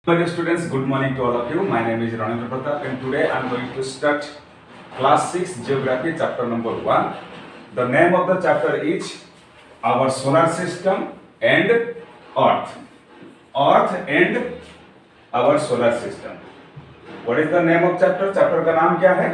Hello students, good morning to all of you. My name is Ranendra Pratap and today I am going to start class 6 geography chapter number 1. The name of the chapter is our solar system and earth. Earth and our solar system. What is the name of chapter? Chapter का नाम क्या है?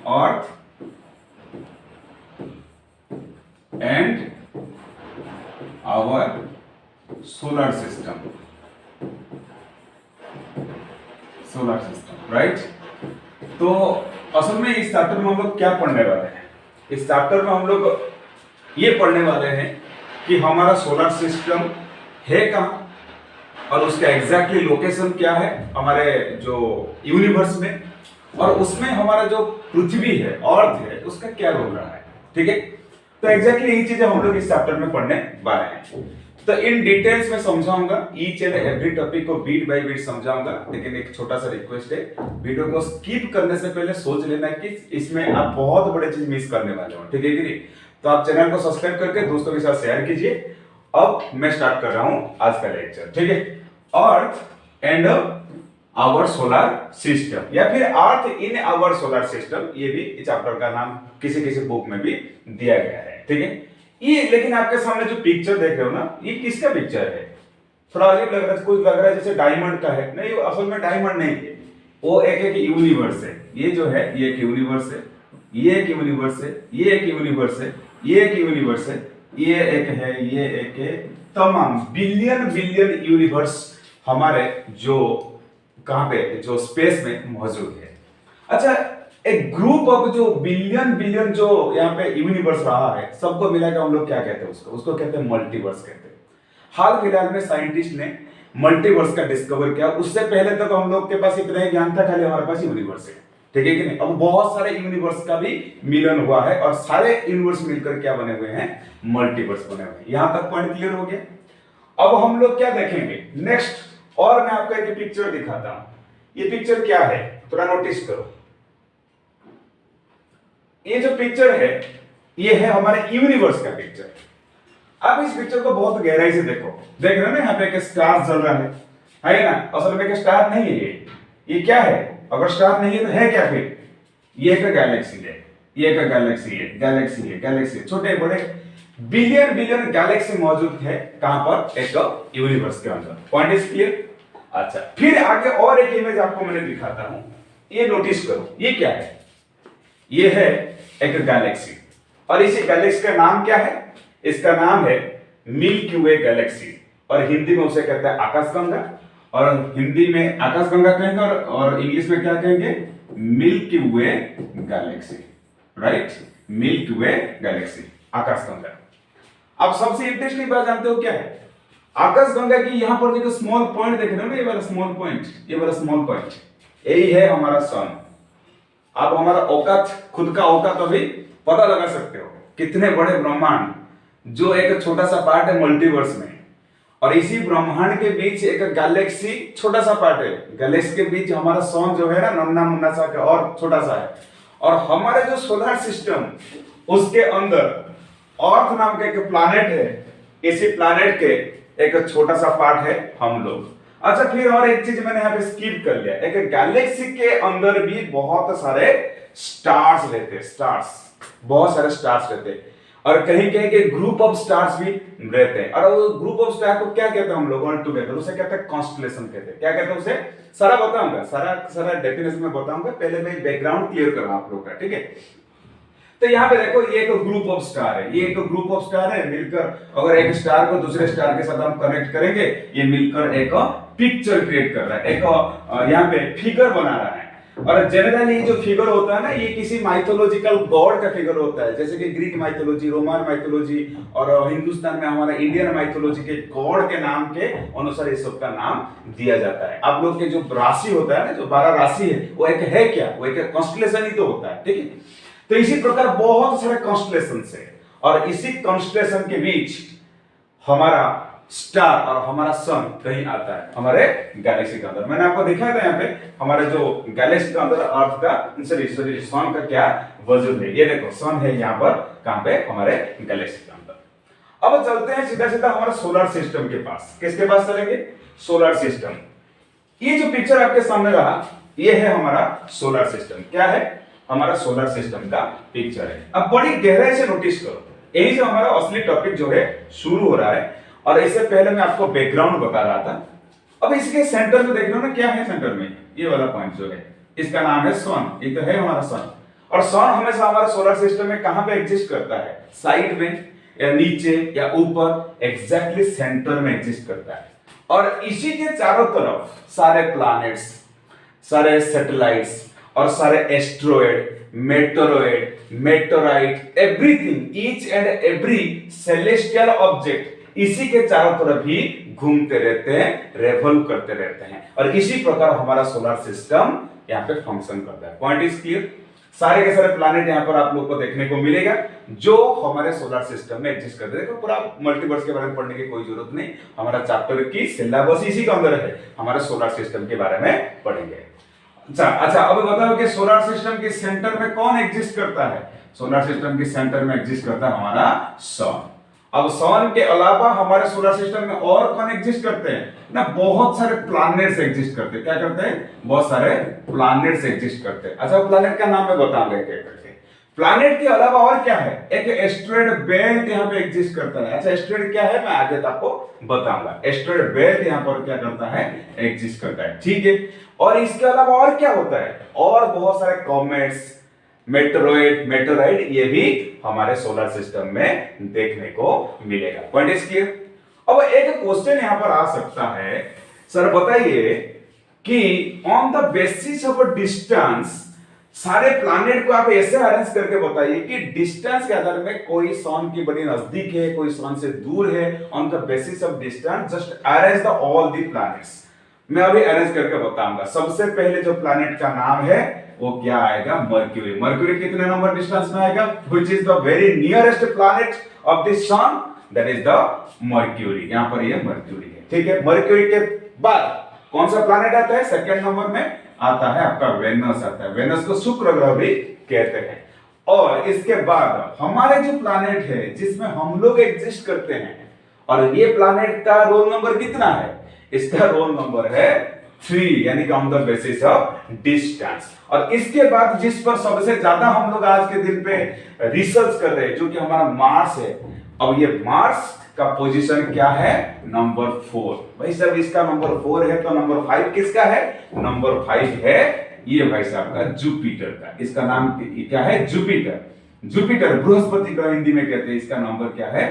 Earth and our solar system. Solar system, right. तो असल में इस chapter में हम लोग क्या पढ़ने वाले हैं? इस चैप्टर में हम लोग ये पढ़ने वाले हैं कि हमारा सोलर सिस्टम है कहाँ और उसका एग्जैक्टली लोकेशन क्या है हमारे जो यूनिवर्स में, और उसमें हमारा जो पृथ्वी है, अर्थ है, उसका क्या रोल रहा है। ठीक है, तो एग्जैक्टली यही चीजें हम लोग इस चैप्टर में पढ़ने वाले हैं। तो इन डिटेल्स में समझाऊंगा, ईच एंड एवरी टॉपिक को बीट बाय बीट समझाऊंगा, लेकिन एक छोटा सा रिक्वेस्ट है, वीडियो को स्किप करने से पहले सोच लेना कि इसमें आप बहुत बड़े चीज मिस करने वाले हो। ठीक है कि नहीं? तो आप चैनल को सब्सक्राइब करके दोस्तों के साथ शेयर कीजिए। अब मैं स्टार्ट कर रहा हूं आज का लेक्चर। ठीक है, Earth and our solar system या फिर Earth in our solar system, ये भी इस चैप्टर का नाम किसी किसी बुक में भी दिया गया है। ठीक है, ये लेकिन आपके सामने जो पिक्चर देख रहे हो ना, ये किसका पिक्चर है? थोड़ा अजीब लग रहा है, कुछ लग रहा है जैसे डायमंड का है। नहीं, असल में डायमंड नहीं है, वो एक एक यूनिवर्स है। ये जो है ये एक यूनिवर्स है, ये एक यूनिवर्स है, ये एक यूनिवर्स है, ये एक यूनिवर्स है, ये एक है, ये एक है, तमाम बिलियन बिलियन यूनिवर्स हमारे जो कहां पे जो स्पेस में मौजूद है। अच्छा, एक ग्रुप ऑफ जो बिलियन बिलियन जो यहाँ पे यूनिवर्स रहा है, सबको मिला के हम लोग क्या कहते हैं? उसको कहते हैं मल्टीवर्स कहते हैं। हाल फिलहाल में साइंटिस्ट ने मल्टीवर्स का डिस्कवर किया। उससे पहले तक हम लोग के पास इतना ही ज्ञान था, खाली हमारे पास यूनिवर्स है। ठीक है कि नहीं? अब बहुत सारे यूनिवर्स का भी मिलन हुआ है और सारे यूनिवर्स मिलकर क्या बने हुए हैं? मल्टीवर्स बने हुए हैं। यहां तक पॉइंट क्लियर हो गया। अब हम लोग क्या देखेंगे नेक्स्ट, और मैं आपको एक पिक्चर दिखाता हूं। ये पिक्चर क्या है, थोड़ा नोटिस करो। ये जो पिक्चर है, ये है हमारे यूनिवर्स का पिक्चर। अब इस पिक्चर को बहुत गहराई से देखो। देख रहे हो ना, यहाँ पे एक स्टार जल रहा है ना? असल में एक स्टार नहीं है ये क्या है? अगर स्टार नहीं है तो है क्या फिर? ये एक गैलेक्सी है, ये एक गैलेक्सी है, गैलेक्सी है, गैलेक्सी है। छोटे बड़े बिलियन बिलियन गैलेक्सी मौजूद है कहां पर? एक यूनिवर्स के अंदर। Point is clear? अच्छा, फिर आगे और एक इमेज आपको मैंने दिखाता हूं। ये नोटिस करो, ये क्या है? ये है एक गैलेक्सी, और इसी गैलेक्सी का नाम क्या है? इसका नाम है मिल्की वे गैलेक्सी, और हिंदी में उसे कहते हैं आकाशगंगा, और हिंदी में आकाशगंगा कहेंगे और इंग्लिश में क्या कहेंगे? मिल्की वे गैलेक्सी, राइट? मिल्की वे गैलेक्सी, आकाशगंगा। अब सबसे इंटरेस्टिंग बात जानते हो क्या है? आकाशगंगा की यहां पर देखो स्मॉल पॉइंट देख रहे हो ना, ये वाला स्मॉल पॉइंट, ये वाला स्मॉल पॉइंट, यही है हमारा सन। आप हमारा औकात, खुद का औकात अभी पता लगा सकते हो। कितने बड़े ब्रह्मांड, जो एक छोटा सा पार्ट है मल्टीवर्स में, और इसी ब्रह्मांड के बीच एक गैलेक्सी छोटा सा पार्ट है। गैलेक्सी के बीच हमारा सन जो है ना, नन्ना मुन्ना सा और छोटा सा है। और हमारे जो सोलर सिस्टम, उसके अंदर अर्थ नाम का एक प्लैनेट है। इसी प्लैनेट के एक छोटा सा पार्ट है हम लोग। अच्छा, फिर और एक चीज मैंने यहाँ पे स्किप कर लिया। एक गैलेक्सी के अंदर भी बहुत सारे स्टार्स रहते हैं, स्टार्स, बहुत सारे स्टार्स रहते हैं, और कहीं कहीं के ग्रुप ऑफ स्टार्स भी रहते हैं। और वो ग्रुप ऑफ स्टार को क्या कहते हैं हम लोग? ऑल टुगेदर उसे कहते हैं कॉन्स्टेलेशन कहते हैं। क्या कहते हैं उसे? सारा बताऊंगा, सारा डेफिनेशन में बताऊंगा। पहले मैं बैकग्राउंड क्लियर कर रहा हूं आप लोग का। ठीक है, तो यहाँ पे देखो, ये एक ग्रुप ऑफ स्टार है, ये एक ग्रुप ऑफ स्टार है मिलकर। अगर एक स्टार को दूसरे स्टार के साथ हम कनेक्ट करेंगे, ये मिलकर एक पिक्चर क्रिएट कर रहा है, एक यहाँ पे फिगर बना रहा है। और जनरली जो फिगर होता है ना, ये किसी माइथोलॉजिकल गॉड का फिगर होता है, जैसे कि ग्रीक माइथोलॉजी, रोमन माइथोलॉजी, और हिंदुस्तान में हमारा इंडियन माइथोलॉजी के गॉड के नाम के अनुसार इस सब का नाम दिया जाता है। आप लोग के जो राशि होता है ना, जो 12 राशि है, वो एक है क्या? वो एक कॉन्स्टेलेशन ही तो होता है। ठीक है, तो इसी प्रकार बहुत सारे कॉन्स्टेलेशन है, और इसी कॉन्स्टेलेशन के बीच हमारा स्टार और हमारा सन कहीं आता है हमारे गैलेक्सी के अंदर। मैंने आपको दिखाया था यहाँ पे हमारे जो गैलेक्सी के अंदर अर्थ का, सॉरी सन का क्या वजूद है। ये देखो, सन है यहाँ पर कहां पे? हमारे गैलेक्सी के अंदर। अब चलते हैं सीधा सीधा हमारे सोलर सिस्टम के पास। किसके पास चलेंगे? Solar system. ये जो पिक्चर आपके सामने रहा, ये है हमारा सोलर सिस्टम। क्या है? हमारा सोलर सिस्टम का पिक्चर है। अब बड़ी गहराई से नोटिस करो, यही से हमारा असली टॉपिक जो है शुरू हो रहा है। और इससे पहले मैं आपको बैकग्राउंड बता रहा था। अब इसके सेंटर में देख लो ना, क्या है सेंटर में? ये वाला पॉइंट जो है, इसका नाम है सन। ये तो है हमारा सन। और सन हमेशा हमारे सोलर सिस्टम में कहां पे एग्जिस्ट करता है? साइड में या नीचे या ऊपर? एग्जैक्टली सेंटर में एग्जिस्ट करता है। और इसी के चारों तरफ सारे प्लैनेट्स, सारे सैटेलाइट्स और सारे asteroid, meteoroid, meteorite, everything, each and every celestial object इसी के चारों तरफ ही घूमते रहते हैं, रेवॉल्व करते रहते हैं। और इसी प्रकार हमारा सोलर सिस्टम यहाँ पे फंक्शन करता है। Point is clear? सारे के सारे प्लैनेट यहाँ पर आप लोग को देखने को मिलेगा जो हमारे सोलर सिस्टम में एग्जिस्ट करते हैं। देखो पूरा मल्टीवर्स के बारे में पढ़ने की कोई जरूरत नहीं, हमारा चैप्टर की सिलेबस इसी के अंदर है। हमारे सोलर सिस्टम के बारे में पढ़ेंगे। अच्छा अब बताओ कि सोलर सिस्टम के सेंटर में कौन एग्जिस्ट करता है? सोलर सिस्टम के सेंटर में एग्जिस्ट करता है हमारा सन। अब सन के अलावा हमारे सोलर सिस्टम में और कौन एग्जिस्ट करते हैं ना? बहुत सारे प्लैनेट्स एग्जिस्ट करते हैं। क्या करते हैं? बहुत सारे प्लैनेट्स एग्जिस्ट करते हैं। अच्छा प्लैनेट का नाम मैं बताऊंगा क्या करके। प्लैनेट के अलावा और क्या है? एक एस्टेरॉयड बेल्ट यहाँ पे एग्जिस्ट करता है। अच्छा एस्टेरॉयड क्या है मैं आगे आपको बताऊंगा। एस्टेरॉयड बेल्ट यहाँ पर क्या करता है? एग्जिस्ट करता है। ठीक है। और इसके अलावा और क्या होता है? और बहुत सारे कॉमेट्स, मेटेरॉयड, मेटेराइट, ये भी हमारे सोलर सिस्टम में देखने को मिलेगा। Point is clear? अब एक क्वेश्चन यहां पर आ सकता है, सर बताइए कि on the basis of distance सारे प्लैनेट को आप ऐसे अरेंज करके बताइए कि डिस्टेंस के आधार में कोई सन की बड़ी नजदीक है, कोई सन से दूर है। On the basis of distance just arrange the all the planets. मैं अभी अरेंज करके बताऊंगा। सबसे पहले जो प्लैनेट का नाम है वो क्या आएगा? मर्क्यूरी। मर्क्यूरी कितने नंबर डिस्टेंस में आएगा? Which is the very nearest planet of the sun, that is the Mercury. यहां पर ये मर्क्यूरी है। ठीक है। मर्क्यूरी के बाद कौन सा प्लैनेट आता है? सेकंड नंबर में आता है आपका वेनस आता है। वेनस को शुक्र ग्रह भी कहते हैं। और इसके बाद हमारे जो प्लैनेट है जिसमें हम लोग एग्जिस्ट करते हैं, और ये प्लैनेट का रोल नंबर कितना है? इसका रोल नंबर है 3, यानी कि on the basis of distance. और इसके बाद जिस पर सबसे ज्यादा हम लोग आज के दिन पे रिसर्च कर रहे हैं, जो कि हमारा मार्स है। अब ये मार्स का पोजीशन क्या है? नंबर 4। भाई साहब इसका नंबर 4 है तो नंबर 5 किसका है? नंबर 5 है ये भाई साहब का जुपिटर का। इसका नाम क्या है? जुपिटर। जुपिटर बृहस्पति का हिंदी में कहते हैं। इसका नंबर क्या है?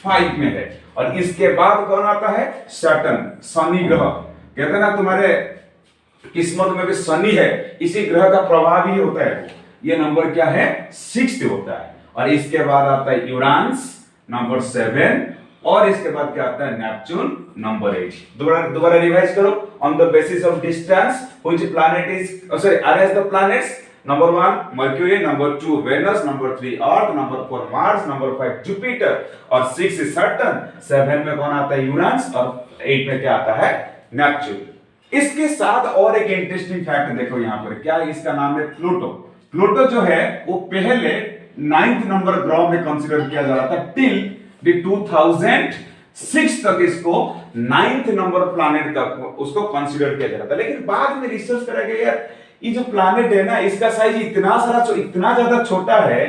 5 में है। और इसके बाद कौन आता है? सैटर्न, शनि ग्रह। कहते हैं ना तुम्हारे किस्मत में भी शनि है, इसी ग्रह का प्रभाव ही होता है। ये नंबर क्या है? 6 होता है। और इसके बाद आता है यूरानस नंबर 7, और इसके बाद क्या आता है? Neptune number 8। दोबारा रिवाइज करो। On the basis of distance which planet is arrange the planets. Number 1 Mercury, number 2 Venus, number 3 Earth, number 4 Mars, number 5 Jupiter, और 6 सैटर्न, 7 में कौन आता है? यूरानस, और 8 में क्या आता है? नेपच्यून। इसके साथ और एक इंटरेस्टिंग फैक्ट देखो यहां पर, क्या इसका नाम है? प्लूटो। प्लूटो जो है वो पहले 9th नंबर ग्रह में कंसीडर किया जा रहा था। टिल 2006 तक इसको 9th नंबर प्लैनेट का उसको कंसीडर किया जा रहा था। लेकिन बाद में रिसर्च करा गया यार ये जो प्लैनेट है ना, इसका साइज इतना ज्यादा छोटा है,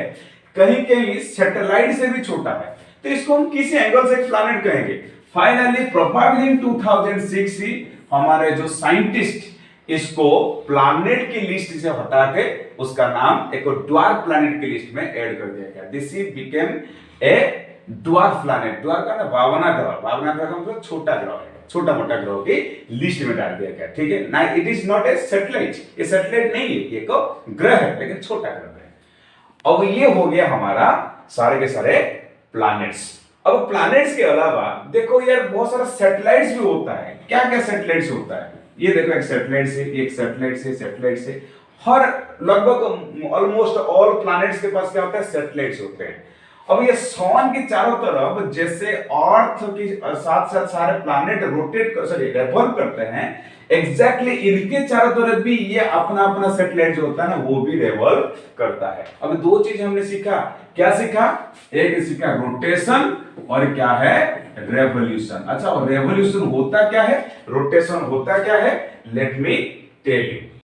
कहीं कहीं सैटेलाइट से भी छोटा है, तो इसको हम किसी एंगल से एक प्लैनेट कहेंगे। फाइनली प्रोबेबली इन 2006 ही हमारे जो साइंटिस्ट इसको प्लैनेट की लिस्ट से हटा के उसका नाम एक ड्वार्फ प्लैनेट की लिस्ट में ऐड कर दिया गया। This became a dwarf planet. Dwarf का ना भावना ग्रह, भावना ग्रह का मतलब छोटा ग्रह है, छोटा मोटा ग्रह की लिस्ट में डाल दिया गया। ठीक है ना, it is not a satellite. ये सैटेलाइट नहीं है, ये को ग्रह है लेकिन छोटा ग्रह है। अब ये हो गया हमारा सारे के सारे प्लैनेट्स। अब प्लैनेट्स के अलावा देखो यार बहुत सारा सैटेलाइट्स भी होता है। क्या क्या सैटेलाइट्स होता है? ये देखो एक सैटेलाइट से, एक सैटेलाइट से, सैटेलाइट से, हर लगभग ऑलमोस्ट ऑल प्लैनेट्स के पास क्या होता है? सैटेलाइट्स होते हैं। अब ये सन के चारों तरफ जैसे अर्थ के साथ साथ सारे प्लैनेट रेवॉल्व करते हैं, एग्जैक्टली इनके चारों तरफ भी ये अपना अपना सैटेलाइट जो होता है ना वो भी रेवॉल्व करता है। अब दो चीज हमने सीखा, क्या सीखा? एक सीखा रोटेशन और क्या है? रेवोल्यूशन। अच्छा, और रेवोल्यूशन होता क्या है, रोटेशन होता क्या है? Let me tell you.